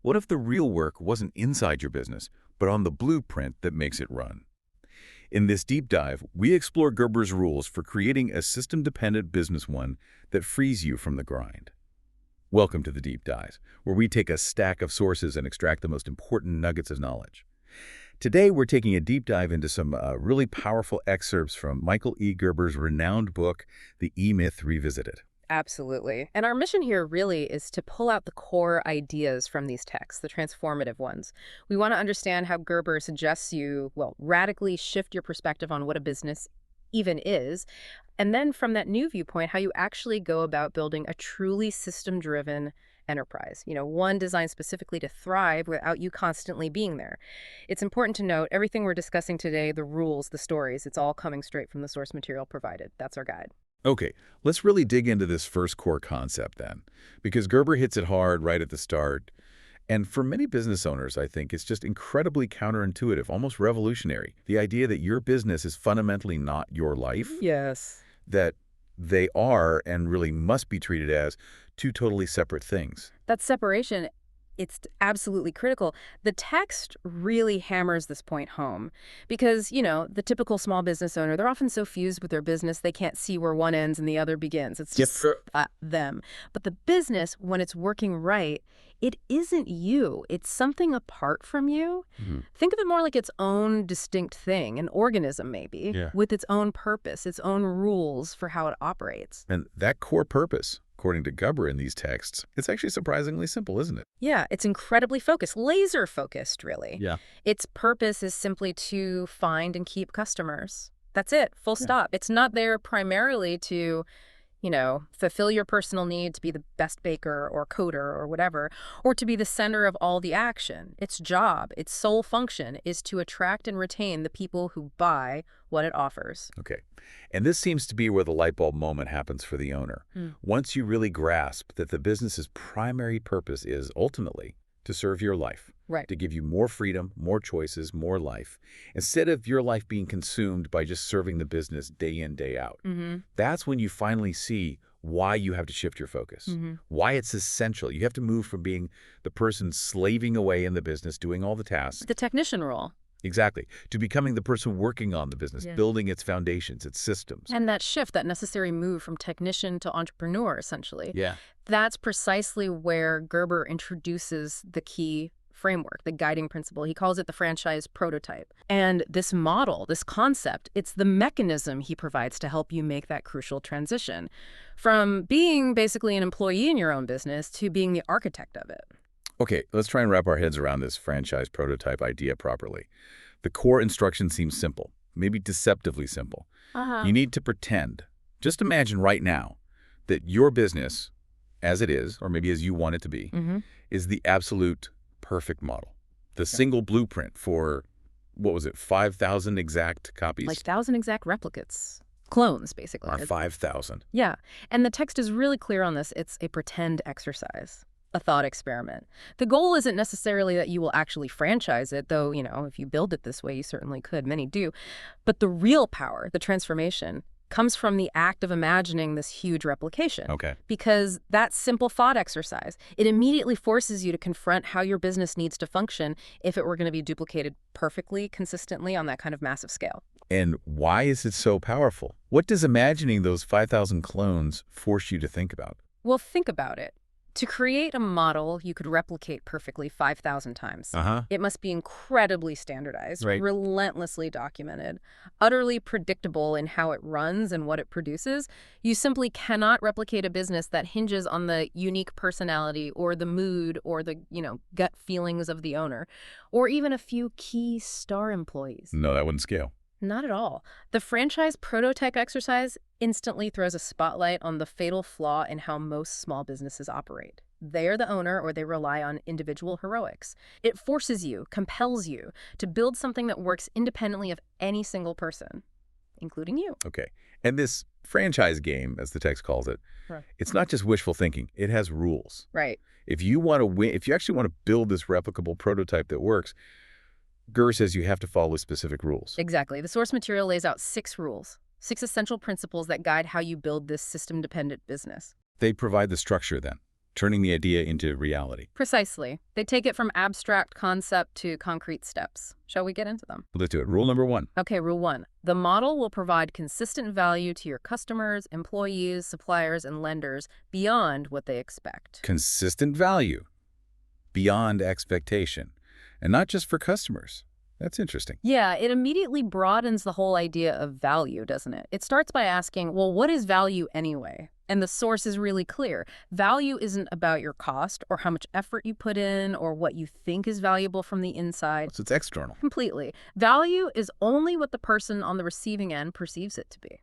What if the real work wasn't inside your business, but on the blueprint that makes it run? In this deep dive, we explore Gerber's rules for creating a system-dependent business one that frees you from the grind. Welcome to the Deep Dives, where we take a stack of sources and extract the most important nuggets of knowledge. Today, we're taking a deep dive into some really powerful excerpts from Michael E. Gerber's renowned book, The E-Myth Revisited. Absolutely. And our mission here really is to pull out the core ideas from these texts, the transformative ones. We want to understand how Gerber suggests you, radically shift your perspective on what a business even is, and then from that new viewpoint, how you actually go about building a truly system-driven enterprise, one designed specifically to thrive without you constantly being there. It's important to note everything we're discussing today, the rules, the stories, it's all coming straight from the source material provided. That's our guide. Okay, let's really dig into this first core concept then, because Gerber hits it hard right at the start. And for many business owners, I think it's just incredibly counterintuitive, almost revolutionary. The idea that your business is fundamentally not your life. Yes. That they are and really must be treated as two totally separate things. That separation, it's absolutely critical. The text really hammers this point home because, the typical small business owner, they're often so fused with their business they can't see where one ends and the other begins. It's just them. But the business, when it's working right, it isn't you. It's something apart from you. Think of it more like its own distinct thing, an organism maybe, with its own purpose, its own rules for how it operates. And that core purpose, according to Gerber in these texts, it's actually surprisingly simple, isn't it? Yeah, it's incredibly focused, laser focused, really. Yeah. Its purpose is simply to find and keep customers. That's it, full stop. It's not there primarily to fulfill your personal need to be the best baker or coder or whatever, or to be the center of all the action. Its job, its sole function is to attract and retain the people who buy what it offers. Okay. And this seems to be where the light bulb moment happens for the owner. Once you really grasp that the business's primary purpose is ultimately to serve your life. Right. To give you more freedom, more choices, more life, instead of your life being consumed by just serving the business day in, day out. That's when you finally see why you have to shift your focus, why it's essential. You have to move from being the person slaving away in the business, doing all the tasks. The technician role. Exactly. To becoming the person working on the business, building its foundations, its systems. And that shift, that necessary move from technician to entrepreneur, essentially. Yeah. That's precisely where Gerber introduces the key framework, the guiding principle. He calls it the franchise prototype. And this model, this concept, it's the mechanism he provides to help you make that crucial transition from being basically an employee in your own business to being the architect of it. Okay, let's try and wrap our heads around this franchise prototype idea properly. The core instruction seems simple, maybe deceptively simple. You need to pretend, just imagine right now, that your business, as it is, or maybe as you want it to be, is the absolute perfect model. The single blueprint for, 5,000 exact copies? Like 1,000 exact replicates. Clones, basically. Or 5,000. Yeah, and the text is really clear on this. It's a pretend exercise. A thought experiment. The goal isn't necessarily that you will actually franchise it, though, if you build it this way, you certainly could. Many do. But the real power, the transformation, comes from the act of imagining this huge replication. Okay. Because that simple thought exercise, it immediately forces you to confront how your business needs to function if it were going to be duplicated perfectly, consistently on that kind of massive scale. And why is it so powerful? What does imagining those 5,000 clones force you to think about? Well, think about it. To create a model you could replicate perfectly 5,000 times, it must be incredibly standardized, relentlessly documented, utterly predictable in how it runs and what it produces. You simply cannot replicate a business that hinges on the unique personality or the mood or the, gut feelings of the owner, or even a few key star employees. No, that wouldn't scale. Not at all. The franchise prototype exercise instantly throws a spotlight on the fatal flaw in how most small businesses operate. They are the owner or they rely on individual heroics. It forces you, compels you, to build something that works independently of any single person, including you. Okay. And this franchise game, as the text calls it, it's not just wishful thinking. It has rules. Right. If you want to win, if you actually want to build this replicable prototype that works, Gerber says you have to follow specific rules. Exactly. The source material lays out 6 rules, 6 essential principles that guide how you build this system-dependent business. They provide the structure then. turning the idea into reality. Precisely. They take it from abstract concept to concrete steps. Shall we get into them? Let's do it. Rule number 1. Okay, rule 1. The model will provide consistent value to your customers, employees, suppliers, and lenders beyond what they expect. Consistent value beyond expectation. And not just for customers. That's interesting. Yeah, it immediately broadens the whole idea of value, doesn't it? It starts by asking, well, what is value anyway? And the source is really clear. Value isn't about your cost or how much effort you put in or what you think is valuable from the inside. So it's external. Completely. Value is only what the person on the receiving end perceives it to be.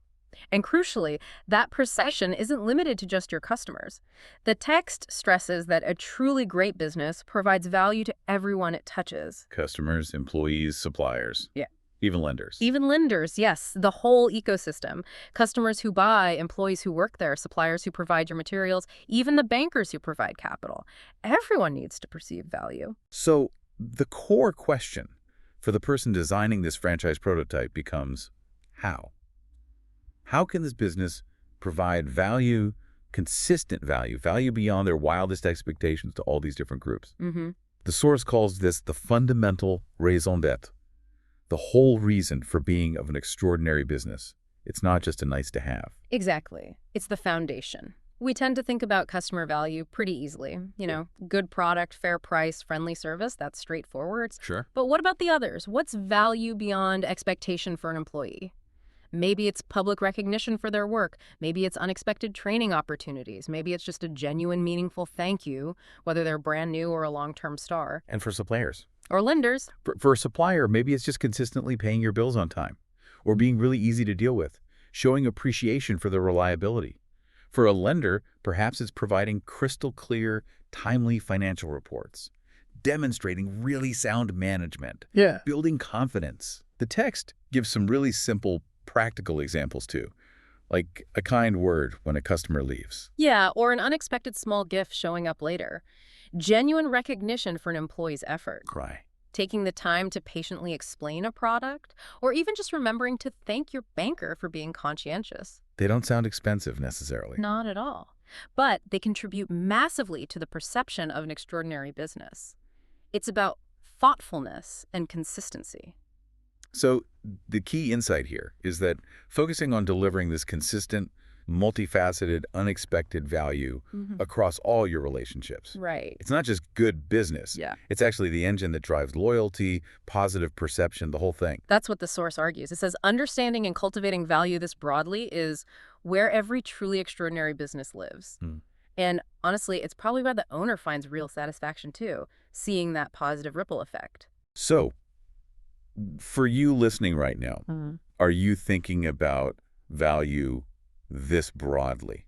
And crucially, that perception isn't limited to just your customers. The text stresses that a truly great business provides value to everyone it touches. Customers, employees, suppliers. Yeah. Even lenders. Even lenders, yes, the whole ecosystem. Customers who buy, employees who work there, suppliers who provide your materials, even the bankers who provide capital. Everyone needs to perceive value. So the core question for the person designing this franchise prototype becomes how? How can this business provide value, consistent value, value beyond their wildest expectations to all these different groups? The source calls this the fundamental raison d'etre, the whole reason for being of an extraordinary business. It's not just a nice to have. Exactly. It's the foundation. We tend to think about customer value pretty easily. You know, good product, fair price, friendly service, that's straightforward. Sure. But what about the others? What's value beyond expectation for an employee? Maybe it's public recognition for their work. Maybe it's unexpected training opportunities. Maybe it's just a genuine, meaningful thank you, whether they're brand new or a long-term star. And for suppliers. Or lenders. For a supplier, maybe it's just consistently paying your bills on time or being really easy to deal with, showing appreciation for their reliability. For a lender, perhaps it's providing crystal clear, timely financial reports, demonstrating really sound management, building confidence. The text gives some really simple, practical examples too, like a kind word when a customer leaves. Yeah, or an unexpected small gift showing up later. Genuine recognition for an employee's effort. Cry. Taking the time to patiently explain a product, or even just remembering to thank your banker for being conscientious. They don't sound expensive necessarily. Not at all. But they contribute massively to the perception of an extraordinary business. It's about thoughtfulness and consistency. So the key insight here is that focusing on delivering this consistent, multifaceted, unexpected value across all your relationships. Right. It's not just good business. Yeah. It's actually the engine that drives loyalty, positive perception, the whole thing. That's what the source argues. It says understanding and cultivating value this broadly is where every truly extraordinary business lives. And honestly, it's probably where the owner finds real satisfaction too, seeing that positive ripple effect. So for you listening right now, are you thinking about value this broadly?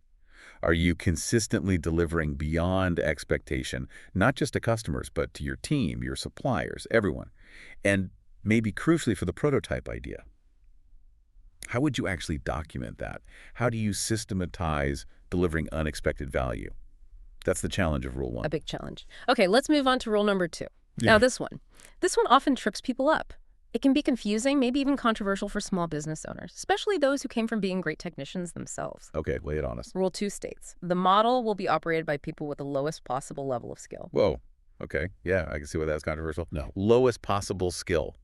Are you consistently delivering beyond expectation, not just to customers, but to your team, your suppliers, everyone? And maybe crucially for the prototype idea, how would you actually document that? How do you systematize delivering unexpected value? That's the challenge of Rule 1. A big challenge. Okay, let's move on to rule number 2. Now this one often trips people up. It can be confusing, maybe even controversial for small business owners, especially those who came from being great technicians themselves. Okay, lay it on us. Rule 2 states, the model will be operated by people with the lowest possible level of skill. Whoa. Okay. Yeah, I can see why that's controversial. No. Lowest possible skill.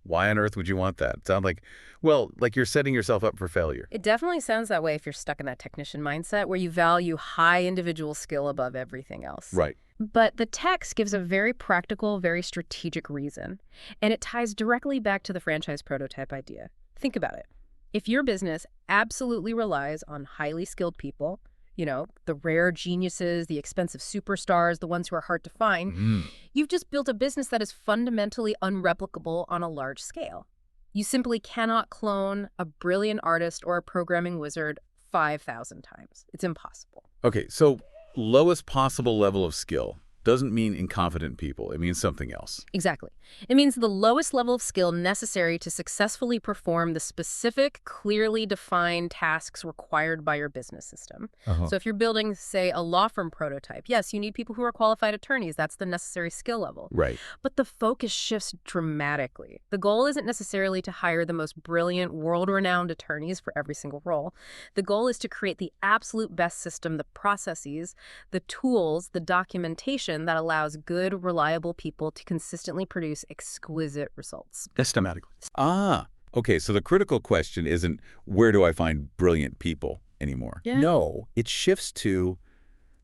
Why on earth would you want that? It sounds like, well, like you're setting yourself up for failure. It definitely sounds that way if you're stuck in that technician mindset where you value high individual skill above everything else. Right. But the text gives a very practical, very strategic reason, and it ties directly back to the franchise prototype idea. Think about it. If your business absolutely relies on highly skilled people, you know, the rare geniuses, the expensive superstars, the ones who are hard to find, you've just built a business that is fundamentally unreplicable on a large scale. You simply cannot clone a brilliant artist or a programming wizard 5,000 times. It's impossible. Okay, so lowest possible level of skill. doesn't mean incompetent people. It means something else. Exactly. It means the lowest level of skill necessary to successfully perform the specific, clearly defined tasks required by your business system. So if you're building, say, a law firm prototype, yes, you need people who are qualified attorneys. That's the necessary skill level. Right. But the focus shifts dramatically. The goal isn't necessarily to hire the most brilliant, world-renowned attorneys for every single role. The goal is to create the absolute best system, the processes, the tools, the documentation that allows good, reliable people to consistently produce exquisite results. Systematically. Ah, okay. So the critical question isn't where do I find brilliant people anymore? Yeah. No, it shifts to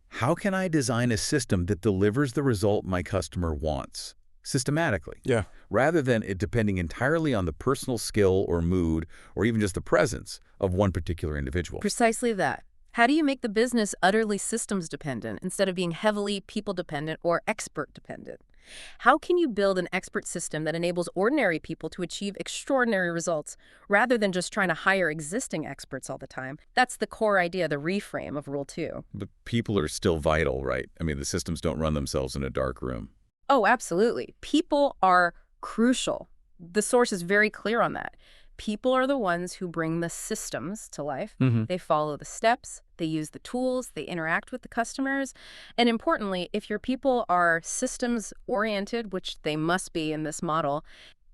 how can I design a system that delivers the result my customer wants systematically? Yeah. Rather than it depending entirely on the personal skill or mood or even just the presence of one particular individual. Precisely that. How do you make the business utterly systems dependent instead of being heavily people dependent or expert dependent? How can you build an expert system that enables ordinary people to achieve extraordinary results rather than just trying to hire existing experts all the time? That's the core idea, the reframe of Rule 2. But people are still vital, right? I mean, the systems don't run themselves in a dark room. Oh, absolutely. People are crucial. The source is very clear on that. People are the ones who bring the systems to life. They follow the steps, they use the tools, they interact with the customers. And importantly, if your people are systems-oriented, which they must be in this model,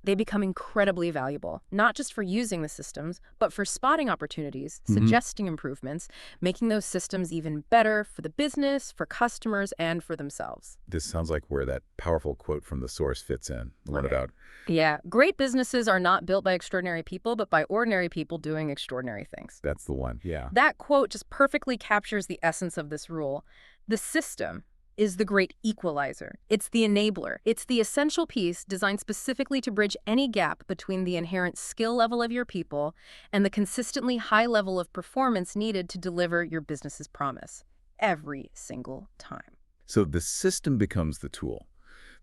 they become incredibly valuable, not just for using the systems, but for spotting opportunities, suggesting improvements, making those systems even better for the business, for customers, and for themselves. This sounds like where that powerful quote from the source fits in. The one about Yeah, great businesses are not built by extraordinary people, but by ordinary people doing extraordinary things. that's the one. Yeah. That quote just perfectly captures the essence of this rule. The system is the great equalizer. It's the enabler. It's the essential piece designed specifically to bridge any gap between the inherent skill level of your people and the consistently high level of performance needed to deliver your business's promise every single time. So the system becomes the tool.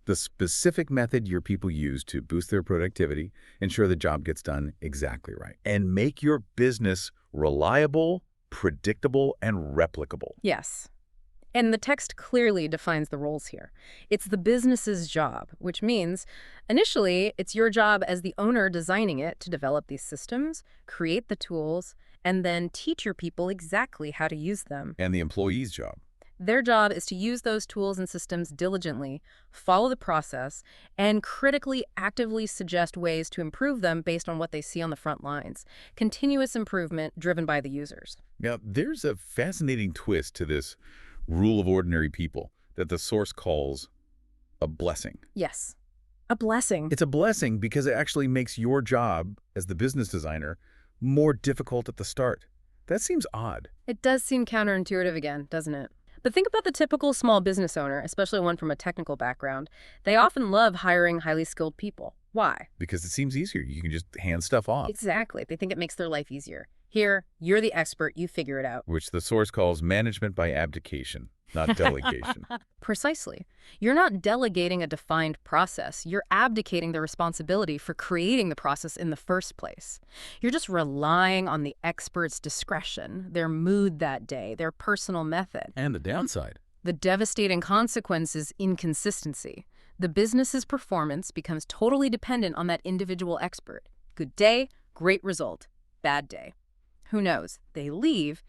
The specific method your people use to boost their productivity, ensure the job gets done exactly right, and make your business reliable, predictable, and replicable. Yes. And the text clearly defines the roles here. It's the business's job, which means initially it's your job as the owner designing it to develop these systems, create the tools, and then teach your people exactly how to use them. And the employee's job. Their job is to use those tools and systems diligently, follow the process, and critically actively suggest ways to improve them based on what they see on the front lines. Continuous improvement driven by the users. Now, there's a fascinating twist to this rule of ordinary people that the source calls a blessing. Yes, a blessing. It's a blessing because it actually makes your job as the business designer more difficult at the start. That seems odd. It does seem counterintuitive again, doesn't it? But think about the typical small business owner, especially one from a technical background. They often love hiring highly skilled people. Why? Because it seems easier. You can just hand stuff off. Exactly. They think it makes their life easier. Here, you're the expert. You figure it out. Which the source calls management by abdication, not delegation. Precisely. You're not delegating a defined process. You're abdicating the responsibility for creating the process in the first place. You're just relying on the expert's discretion, their mood that day, their personal method. And the downside. The devastating consequence is inconsistency. The business's performance becomes totally dependent on that individual expert. Good day, great result. Bad day. Who knows? They leave.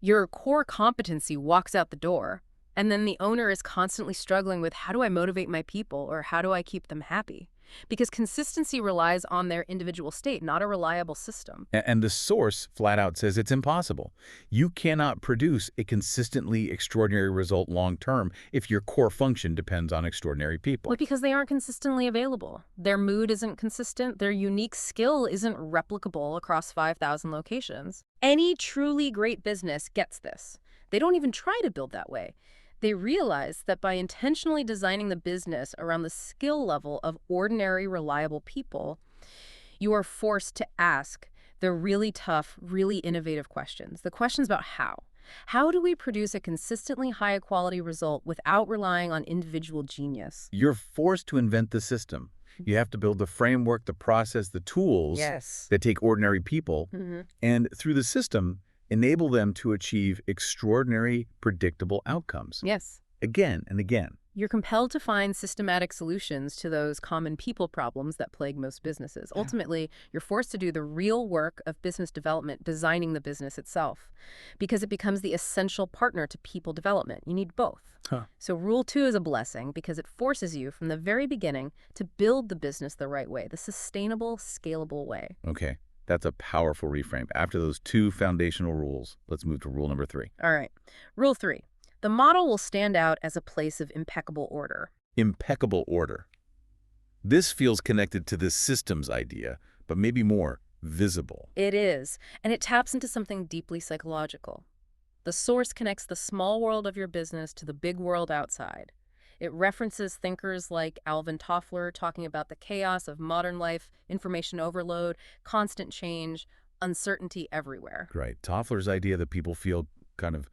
Your core competency walks out the door, and then the owner is constantly struggling with how do I motivate my people or how do I keep them happy? Because consistency relies on their individual state, not a reliable system. And the source flat out says it's impossible. You cannot produce a consistently extraordinary result long term if your core function depends on extraordinary people. Well, because they aren't consistently available. Their mood isn't consistent. Their unique skill isn't replicable across 5,000 locations. Any truly great business gets this. They don't even try to build that way. They realize that by intentionally designing the business around the skill level of ordinary, reliable people, you are forced to ask the really tough, really innovative questions. The questions about how. How do we produce a consistently high-quality result without relying on individual genius? You're forced to invent the system. You have to build the framework, the process, the tools that take ordinary people, and through the system, enable them to achieve extraordinary, predictable outcomes. Yes. Again and again. You're compelled to find systematic solutions to those common people problems that plague most businesses. Yeah. Ultimately, you're forced to do the real work of business development, designing the business itself, because it becomes the essential partner to people development. You need both. Huh. So Rule 2 is a blessing because it forces you from the very beginning to build the business the right way, the sustainable, scalable way. Okay, that's a powerful reframe. After those two foundational rules, let's move to rule number 3. All right. Rule 3. The model will stand out as a place of impeccable order. Impeccable order. This feels connected to this systems idea, but maybe more visible. It is, and it taps into something deeply psychological. The source connects the small world of your business to the big world outside. It references thinkers like Alvin Toffler talking about the chaos of modern life, information overload, constant change, uncertainty everywhere. Right. Toffler's idea that people feel kind of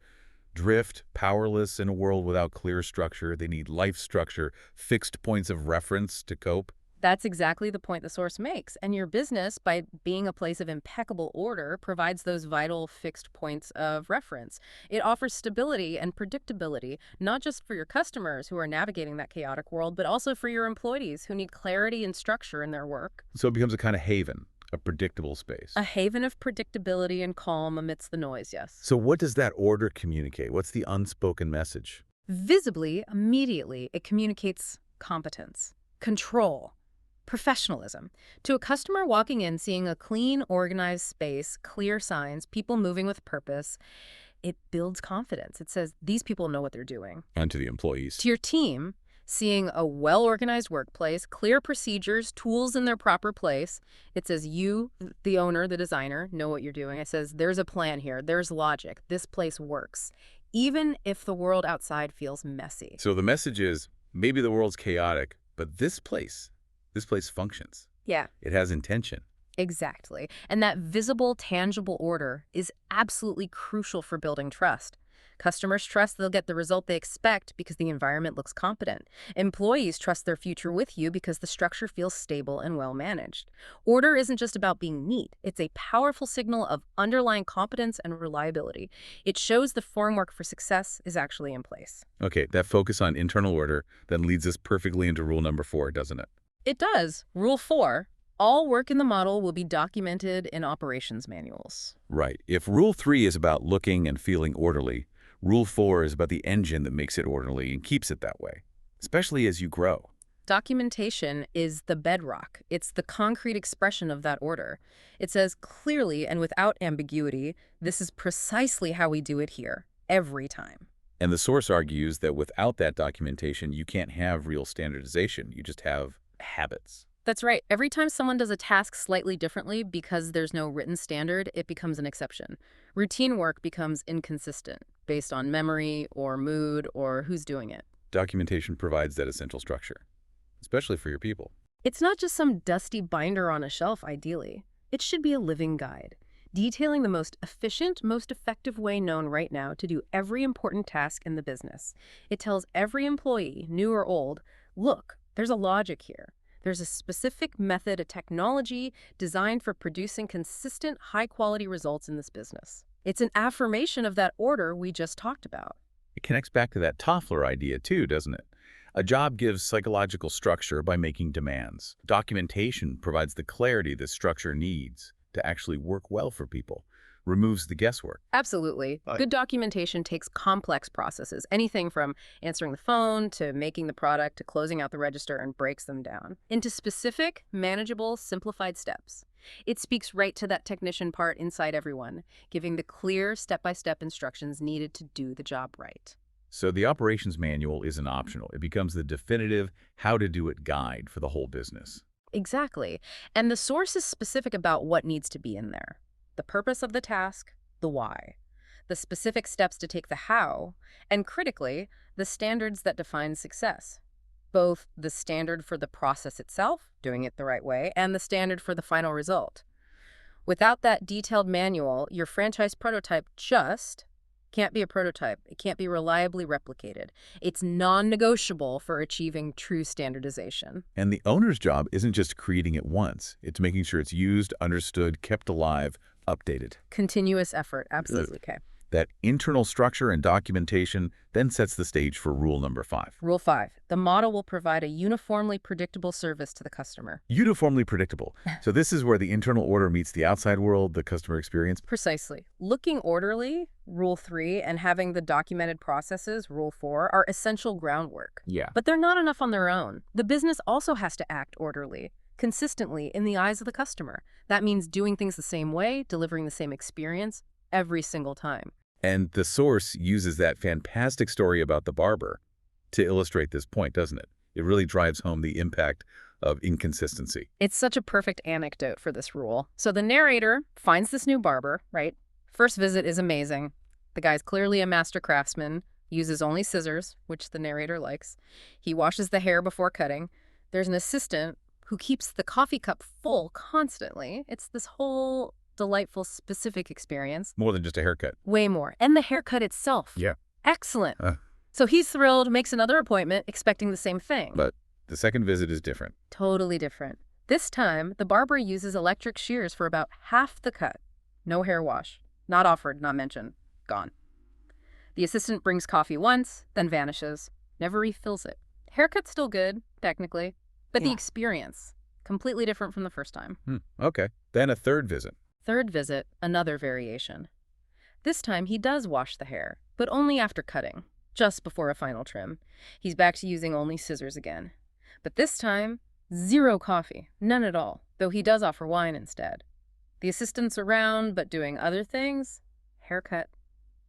drift, powerless in a world without clear structure. They need life structure, fixed points of reference to cope. That's exactly the point the source makes. And your business, by being a place of impeccable order, provides those vital fixed points of reference. It offers stability and predictability, not just for your customers who are navigating that chaotic world, but also for your employees who need clarity and structure in their work. So it becomes a kind of haven, a predictable space. A haven of predictability and calm amidst the noise, yes. So what does that order communicate? What's the unspoken message? Visibly, immediately, it communicates competence, control, professionalism. To a customer walking in, seeing a clean, organized space, clear signs, people moving with purpose, it builds confidence. It says, these people know what they're doing. And to the employees. To your team, seeing a well-organized workplace, clear procedures, tools in their proper place, it says you, the owner, the designer, know what you're doing. It says there's a plan here, there's logic, this place works, even if the world outside feels messy. So the message is, maybe the world's chaotic, but this place functions. Yeah. It has intention. Exactly. And that visible, tangible order is absolutely crucial for building trust. Customers trust they'll get the result they expect because the environment looks competent. Employees trust their future with you because the structure feels stable and well managed. Order isn't just about being neat. It's a powerful signal of underlying competence and reliability. It shows the framework for success is actually in place. Okay, that focus on internal order then leads us perfectly into rule number 4, doesn't it? It does. Rule 4. All work in the model will be documented in operations manuals. Right. If rule 3 is about looking and feeling orderly, rule 4 is about the engine that makes it orderly and keeps it that way, especially as you grow. Documentation is the bedrock. It's the concrete expression of that order. It says clearly and without ambiguity, this is precisely how we do it here, every time. And the source argues that without that documentation, you can't have real standardization. You just have habits. That's right. Every time someone does a task slightly differently because there's no written standard, it becomes an exception. Routine work becomes inconsistent based on memory or mood or who's doing it. Documentation provides that essential structure, especially for your people. It's not just some dusty binder on a shelf, ideally. It should be a living guide, detailing the most efficient, most effective way known right now to do every important task in the business. It tells every employee, new or old, look, there's a logic here. There's a specific method, a technology designed for producing consistent, high-quality results in this business. It's an affirmation of that order we just talked about. It connects back to that Toffler idea too, doesn't it? A job gives psychological structure by making demands. Documentation provides the clarity this structure needs to actually work well for people, removes the guesswork. Absolutely. Good documentation takes complex processes, anything from answering the phone to making the product to closing out the register, and breaks them down into specific, manageable, simplified steps. It speaks right to that technician part inside everyone, giving the clear step-by-step instructions needed to do the job right. So the operations manual isn't optional. It becomes the definitive how-to-do-it guide for the whole business. Exactly. And the source is specific about what needs to be in there. The purpose of the task, the why, the specific steps to take the how, and critically, the standards that define success. Both the standard for the process itself, doing it the right way, and the standard for the final result. Without that detailed manual, your franchise prototype just can't be a prototype. It can't be reliably replicated. It's non-negotiable for achieving true standardization. And the owner's job isn't just creating it once. It's making sure it's used, understood, kept alive, updated. Continuous effort, absolutely. Okay. That internal structure and documentation then sets the stage for rule number 5. Rule 5. The model will provide a uniformly predictable service to the customer. Uniformly predictable. So this is where the internal order meets the outside world, the customer experience. Precisely. Looking orderly, Rule 3, and having the documented processes, Rule 4, are essential groundwork. Yeah. But they're not enough on their own. The business also has to act orderly, consistently in the eyes of the customer. That means doing things the same way, delivering the same experience every single time. And the source uses that fantastic story about the barber to illustrate this point, doesn't it? It really drives home the impact of inconsistency. It's such a perfect anecdote for this rule. So the narrator finds this new barber, right? First visit is amazing. The guy's clearly a master craftsman, uses only scissors, which the narrator likes. He washes the hair before cutting. There's an assistant who keeps the coffee cup full constantly. It's this whole delightful, specific experience. More than just a haircut. Way more. And the haircut itself. Yeah. Excellent. So he's thrilled, makes another appointment, expecting the same thing. But the second visit is different. Totally different. This time, the barber uses electric shears for about half the cut. No hair wash. Not offered, not mentioned. Gone. The assistant brings coffee once, then vanishes. Never refills it. Haircut's still good, technically. But the experience, completely different from the first time. Okay. Then a third visit. Third visit, another variation. This time, he does wash the hair, but only after cutting, just before a final trim. He's back to using only scissors again. But this time, zero coffee, none at all, though he does offer wine instead. The assistant's around, but doing other things. Haircut.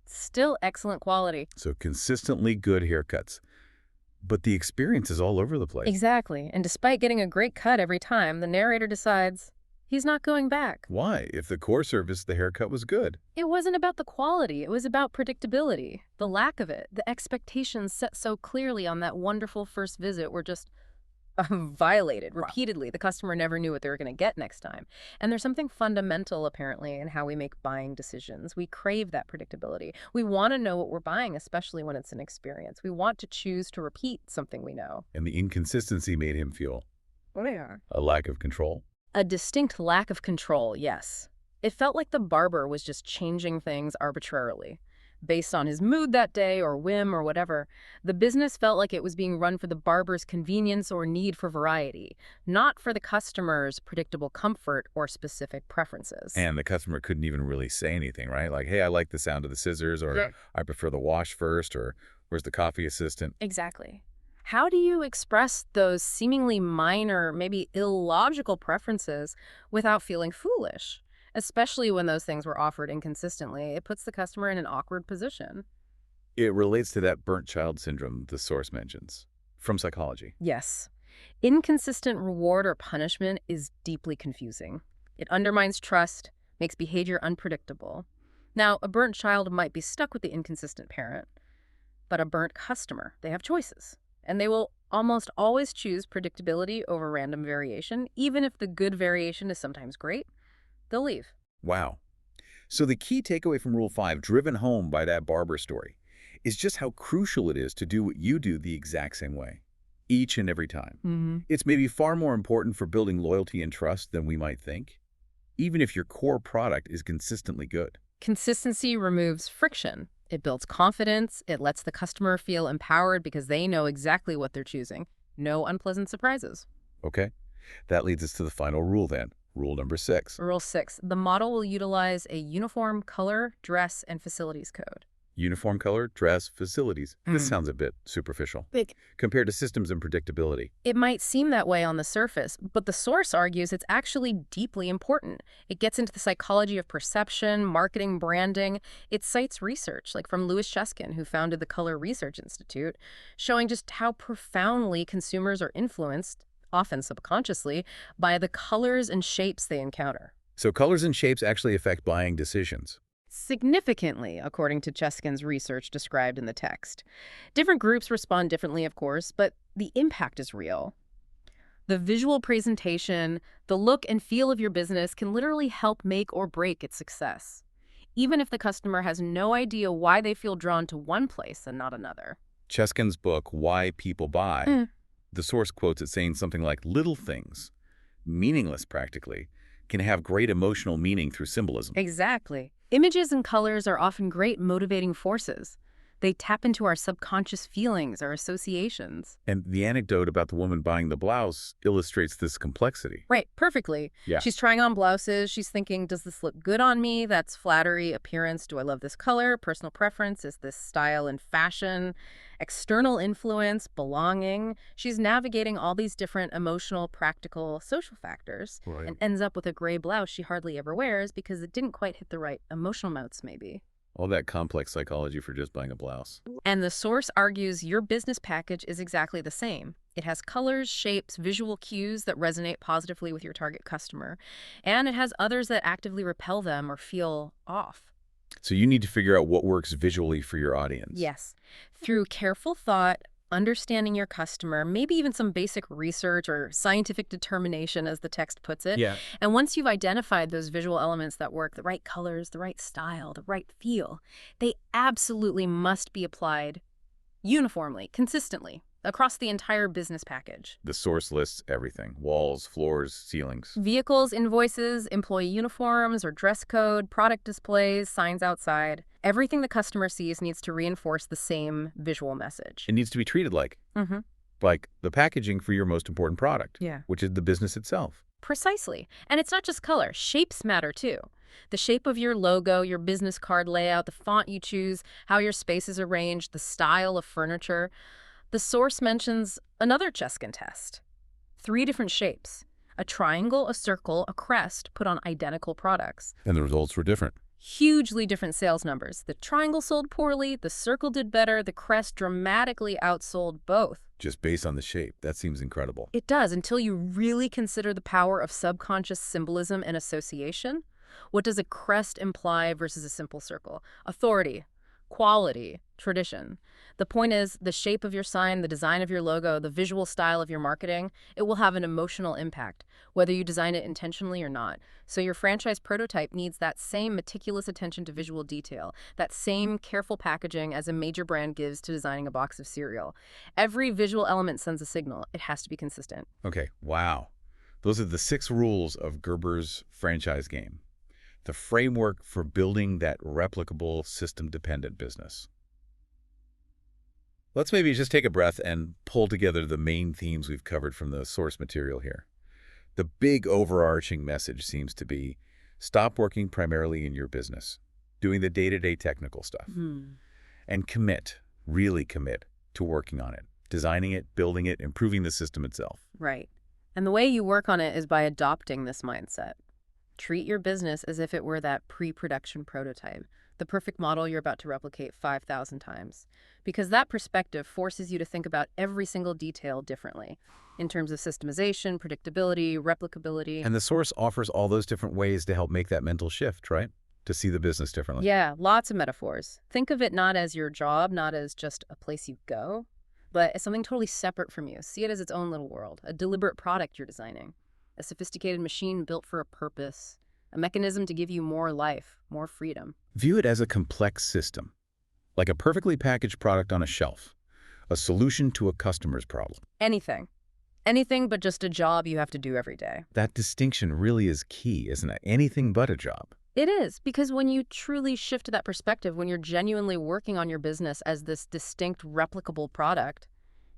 Still excellent quality. So consistently good haircuts. But the experience is all over the place. Exactly. And despite getting a great cut every time, the narrator decides he's not going back. Why? If the core service, the haircut was good. It wasn't about the quality. It was about predictability. The lack of it. The expectations set so clearly on that wonderful first visit were just violated repeatedly. The customer never knew what they were going to get next time. And there's something fundamental, apparently, in how we make buying decisions. We crave that predictability. We want to know what we're buying, especially when it's an experience. We want to choose to repeat something we know. And the inconsistency made him feel a lack of control. A distinct lack of control, yes. It felt like the barber was just changing things arbitrarily. Based on his mood that day or whim or whatever, the business felt like it was being run for the barber's convenience or need for variety, not for the customer's predictable comfort or specific preferences. And the customer couldn't even really say anything, right? Like, hey, I like the sound of the scissors, or I prefer the wash first, or where's the coffee assistant? Exactly. How do you express those seemingly minor, maybe illogical preferences without feeling foolish? Especially when those things were offered inconsistently, it puts the customer in an awkward position. It relates to that burnt child syndrome the source mentions from psychology. Yes. Inconsistent reward or punishment is deeply confusing. It undermines trust, makes behavior unpredictable. Now, a burnt child might be stuck with the inconsistent parent, but a burnt customer, they have choices. And they will almost always choose predictability over random variation, even if the good variation is sometimes great. They'll leave. Wow. So the key takeaway from Rule 5, driven home by that barber story, is just how crucial it is to do what you do the exact same way, each and every time. It's maybe far more important for building loyalty and trust than we might think, even if your core product is consistently good. Consistency removes friction. It builds confidence. It lets the customer feel empowered because they know exactly what they're choosing. No unpleasant surprises. Okay. That leads us to the final rule then. Rule number 6. Rule 6. The model will utilize a uniform color, dress, and facilities code. Uniform color, dress, facilities. This sounds a bit superficial. Big. Compared to systems and predictability. It might seem that way on the surface, but the source argues it's actually deeply important. It gets into the psychology of perception, marketing, branding. It cites research, like from Louis Cheskin, who founded the Color Research Institute, showing just how profoundly consumers are influenced, often subconsciously, by the colors and shapes they encounter. So colors and shapes actually affect buying decisions. Significantly, according to Cheskin's research described in the text. Different groups respond differently, of course, but the impact is real. The visual presentation, the look and feel of your business can literally help make or break its success, even if the customer has no idea why they feel drawn to one place and not another. Cheskin's book, Why People Buy, the source quotes it saying something like, little things, meaningless practically, can have great emotional meaning through symbolism. Exactly. Images and colors are often great motivating forces. They tap into our subconscious feelings, our associations. And the anecdote about the woman buying the blouse illustrates this complexity. Right, perfectly. Yeah. She's trying on blouses. She's thinking, does this look good on me? That's flattery, appearance. Do I love this color? Personal preference. Is this style and fashion? External influence, belonging. She's navigating all these different emotional, practical, social factors Right. and ends up with a gray blouse she hardly ever wears because it didn't quite hit the right emotional notes, maybe. All that complex psychology for just buying a blouse. And the source argues your business package is exactly the same. It has colors, shapes, visual cues that resonate positively with your target customer, and it has others that actively repel them or feel off. So you need to figure out what works visually for your audience. Yes. Through careful thought, understanding your customer, maybe even some basic research or scientific determination, as the text puts it. Yeah. And once you've identified those visual elements that work, the right colors, the right style, the right feel, they absolutely must be applied uniformly, consistently, across the entire business package. The source lists everything. Walls, floors, ceilings. Vehicles, invoices, employee uniforms or dress code, product displays, signs outside. Everything the customer sees needs to reinforce the same visual message. It needs to be treated like the packaging for your most important product, Yeah. which is the business itself. Precisely. And it's not just color. Shapes matter too. The shape of your logo, your business card layout, the font you choose, how your space is arranged, the style of furniture. The source mentions another Cheskin test. 3 different shapes. A triangle, a circle, a crest put on identical products. And the results were different. Hugely different sales numbers. The triangle sold poorly, the circle did better, the crest dramatically outsold both. Just based on the shape. That seems incredible. It does, until you really consider the power of subconscious symbolism and association. What does a crest imply versus a simple circle? Authority, quality, tradition. The point is, the shape of your sign, the design of your logo, the visual style of your marketing, it will have an emotional impact, whether you design it intentionally or not. So your franchise prototype needs that same meticulous attention to visual detail, that same careful packaging as a major brand gives to designing a box of cereal. Every visual element sends a signal. It has to be consistent. Okay, wow. Those are the 6 rules of Gerber's franchise game. The framework for building that replicable, system-dependent business. Let's maybe just take a breath and pull together the main themes we've covered from the source material here. The big overarching message seems to be, stop working primarily in your business, doing the day-to-day technical stuff, and commit, really commit, to working on it, designing it, building it, improving the system itself. Right. And the way you work on it is by adopting this mindset. Treat your business as if it were that pre-production prototype, the perfect model you're about to replicate 5,000 times. Because that perspective forces you to think about every single detail differently, in terms of systemization, predictability, replicability. And the source offers all those different ways to help make that mental shift, right? To see the business differently. Yeah, lots of metaphors. Think of it not as your job, not as just a place you go, but as something totally separate from you. See it as its own little world, a deliberate product you're designing, a sophisticated machine built for a purpose, a mechanism to give you more life, more freedom. View it as a complex system, like a perfectly packaged product on a shelf, a solution to a customer's problem. Anything. Anything but just a job you have to do every day. That distinction really is key, isn't it? Anything but a job. It is, because when you truly shift to that perspective, when you're genuinely working on your business as this distinct, replicable product,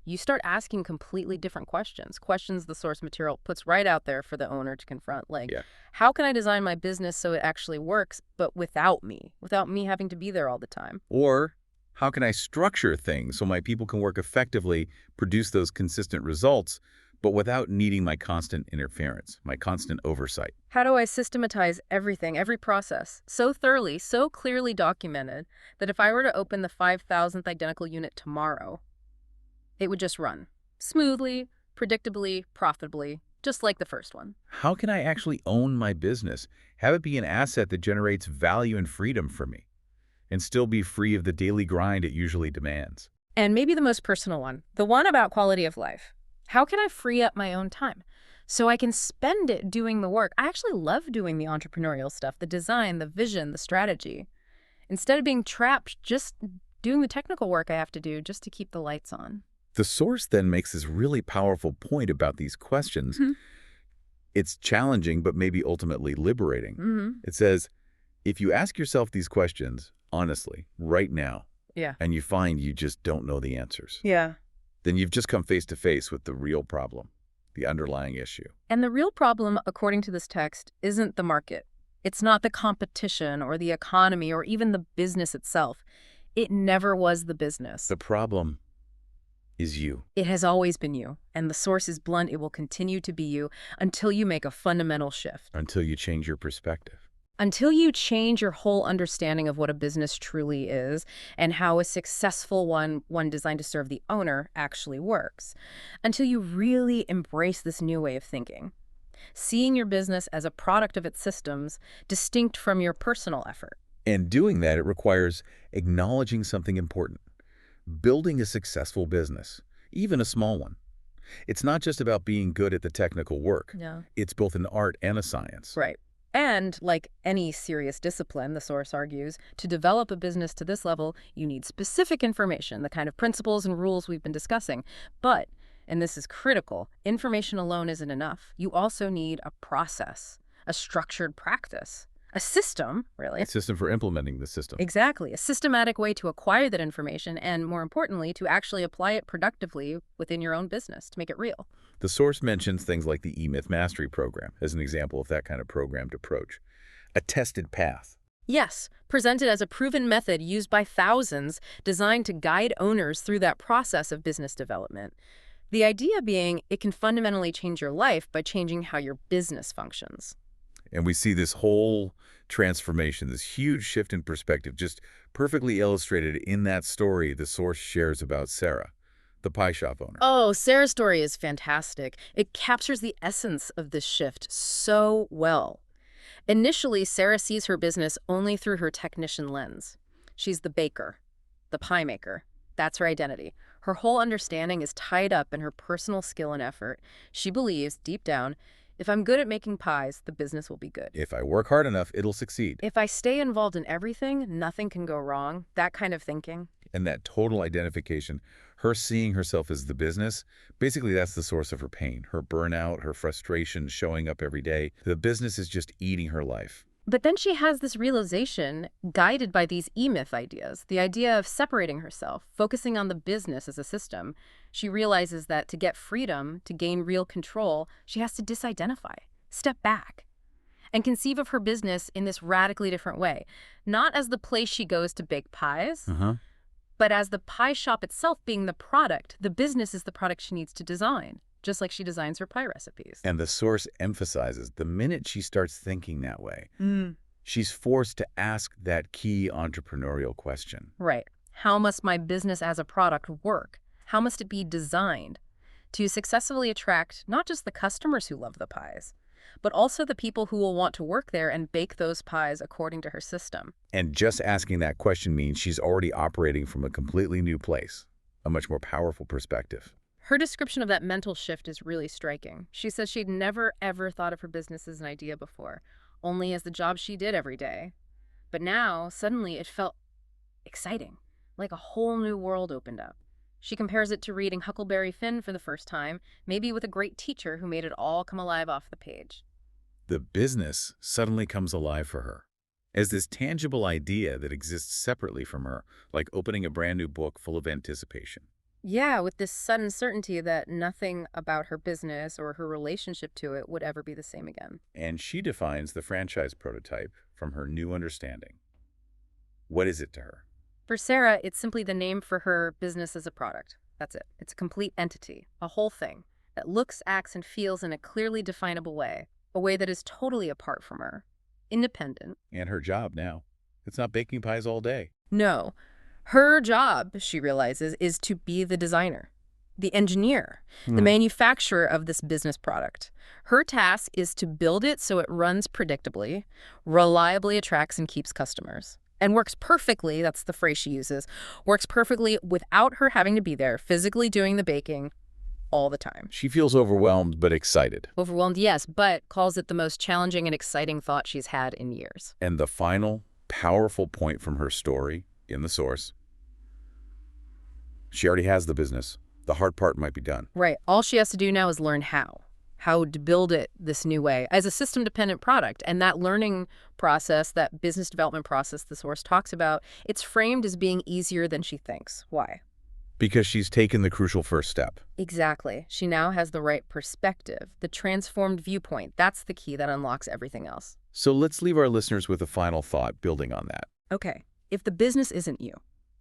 you start asking completely different questions. Questions the source material puts right out there for the owner to confront. Like, how can I design my business so it actually works, but without me having to be there all the time? Or how can I structure things so my people can work effectively, produce those consistent results, but without needing my constant interference, my constant oversight? How do I systematize everything, every process, so thoroughly, so clearly documented, that if I were to open the 5,000th identical unit tomorrow, it would just run smoothly, predictably, profitably, just like the first one? How can I actually own my business, have it be an asset that generates value and freedom for me, and still be free of the daily grind it usually demands? And maybe the most personal one, the one about quality of life. How can I free up my own time so I can spend it doing the work? I actually love doing the entrepreneurial stuff, the design, the vision, the strategy, instead of being trapped just doing the technical work I have to do just to keep the lights on. The source then makes this really powerful point about these questions. It's challenging, but maybe ultimately liberating. It says, If you ask yourself these questions, honestly, right now, Yeah. and you find you just don't know the answers, Yeah. then you've just come face to face with the real problem, the underlying issue. And the real problem, according to this text, isn't the market. It's not the competition or the economy or even the business itself. It never was the business. The problem is you. It has always been you, and the source is blunt. It will continue to be you until you make a fundamental shift. Until you change your perspective. Until you change your whole understanding of what a business truly is and how a successful one designed to serve the owner, actually works. Until you really embrace this new way of thinking. Seeing your business as a product of its systems, distinct from your personal effort. And doing that, it requires acknowledging something important. Building a successful business, even a small one. It's not just about being good at the technical work. Yeah. It's both an art and a science. Right. And like any serious discipline, the source argues, to develop a business to this level, you need specific information, the kind of principles and rules we've been discussing. But, and this is critical, information alone isn't enough. You also need a process, a structured practice, a system, really. A system for implementing the system. Exactly. A systematic way to acquire that information and, more importantly, to actually apply it productively within your own business to make it real. The source mentions things like the E-Myth Mastery Program as an example of that kind of programmed approach. A tested path. Yes, presented as a proven method used by thousands, designed to guide owners through that process of business development. The idea being it can fundamentally change your life by changing how your business functions. And we see this whole transformation, this huge shift in perspective, just perfectly illustrated in that story the source shares about Sarah, the pie shop owner. Oh, Sarah's story is fantastic. It captures the essence of this shift so well. Initially, Sarah sees her business only through her technician lens. She's the baker, the pie maker. That's her identity. Her whole understanding is tied up in her personal skill and effort. She believes, deep down, if I'm good at making pies, the business will be good. If I work hard enough, it'll succeed. If I stay involved in everything, nothing can go wrong. That kind of thinking. And that total identification, her seeing herself as the business, basically that's the source of her pain, her burnout, her frustration showing up every day. The business is just eating her life. But then she has this realization, guided by these E-Myth ideas, the idea of separating herself, focusing on the business as a system. She realizes that to get freedom, to gain real control, she has to disidentify, step back, and conceive of her business in this radically different way. Not as the place she goes to bake pies, but as the pie shop itself being the product. The business is the product she needs to design, just like she designs her pie recipes. And the source emphasizes the minute she starts thinking that way, she's forced to ask that key entrepreneurial question. Right. How must my business as a product work? How must it be designed to successfully attract not just the customers who love the pies, but also the people who will want to work there and bake those pies according to her system? And just asking that question means she's already operating from a completely new place, a much more powerful perspective. Her description of that mental shift is really striking. She says she'd never, ever thought of her business as an idea before, only as the job she did every day. But now, suddenly, it felt exciting, like a whole new world opened up. She compares it to reading Huckleberry Finn for the first time, maybe with a great teacher who made it all come alive off the page. The business suddenly comes alive for her as this tangible idea that exists separately from her, like opening a brand new book full of anticipation. Yeah, with this sudden certainty that nothing about her business or her relationship to it would ever be the same again. And she defines the franchise prototype from her new understanding. What is it to her? For Sarah, it's simply the name for her business as a product. That's it. It's a complete entity, a whole thing, that looks, acts, and feels in a clearly definable way, a way that is totally apart from her, independent. And her job now. It's not baking pies all day. No. Her job, she realizes, is to be the designer, the engineer, the manufacturer of this business product. Her task is to build it so it runs predictably, reliably attracts and keeps customers, and works perfectly, that's the phrase she uses, works perfectly without her having to be there, physically doing the baking all the time. She feels overwhelmed but excited. Overwhelmed, yes, but calls it the most challenging and exciting thought she's had in years. And the final, powerful point from her story in the source, she already has the business. The hard part might be done. Right. All she has to do now is learn how how to build it this new way as a system-dependent product. And that learning process, that business development process the source talks about, it's framed as being easier than she thinks. Why? Because she's taken the crucial first step. Exactly. She now has the right perspective, the transformed viewpoint. That's the key that unlocks everything else. So let's leave our listeners with a final thought building on that. Okay, if the business isn't you,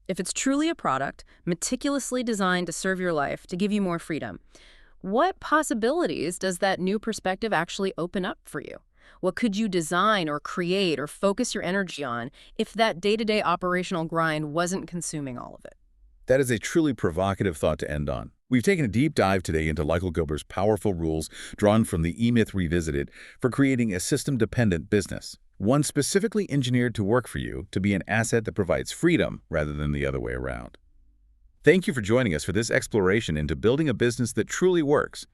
if it's truly a product meticulously designed to serve your life, to give you more freedom, what possibilities does that new perspective actually open up for you? What could you design or create or focus your energy on if that day-to-day operational grind wasn't consuming all of it? That is a truly provocative thought to end on. We've taken a deep dive today into Gerber's powerful rules drawn from the E-Myth Revisited for creating a system-dependent business, one specifically engineered to work for you, to be an asset that provides freedom rather than the other way around. Thank you for joining us for this exploration into building a business that truly works.